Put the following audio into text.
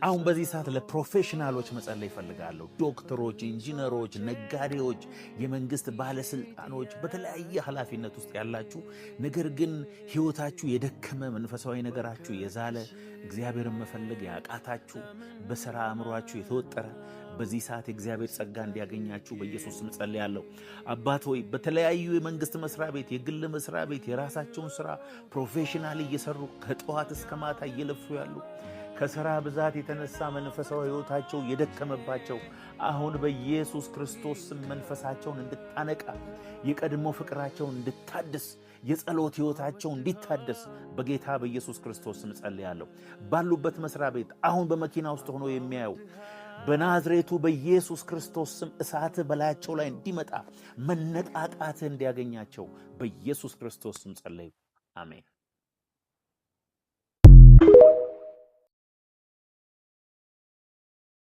አሁን በዚህ ሰዓት ለፕሮፌሽናሎች መጸለይ ይፈልጋለሁ። ዶክተሮች፣ ኢንጂነሮች፣ ነጋዴዎች፣ የመንግስት ባለስልጣኖች፣ በተለያየ ኃላፊነት ውስጥ ያላችሁ ነገር ግን ህይወታችሁ የደከመ መንፈሳዊ ነገራችሁ የዛለ እግዚአብሔርን መፈለግ ያቃታችሁ በሥራ አእምሯችሁ የተወጠረ በዚህ ሰዓት የእግዚአብሔር ጸጋ እንዲያገኛችሁ በኢየሱስ ስም ጸልያለሁ። አባት ሆይ በተለያዩ የመንግስት መስሪያ ቤት፣ የግል መስሪያ ቤት የራሳቸውን ስራ ፕሮፌሽናል እየሰሩ ከጠዋት እስከ ማታ እየለፉ ያሉ ከሥራ ብዛት የተነሳ መንፈሳዊ ሕይወታቸው የደከመባቸው አሁን በኢየሱስ ክርስቶስ ስም መንፈሳቸውን እንድታነቃ የቀድሞ ፍቅራቸውን እንድታድስ የጸሎት ሕይወታቸው እንዲታደስ በጌታ በኢየሱስ ክርስቶስ ስም ጸልያለሁ። ባሉበት መስሪያ ቤት አሁን በመኪና ውስጥ ሆኖ የሚያዩ በናዝሬቱ በኢየሱስ ክርስቶስ ስም እሳት በላያቸው ላይ እንዲመጣ መነቃቃት እንዲያገኛቸው በኢየሱስ ክርስቶስ ስም ጸለይኩ። አሜን።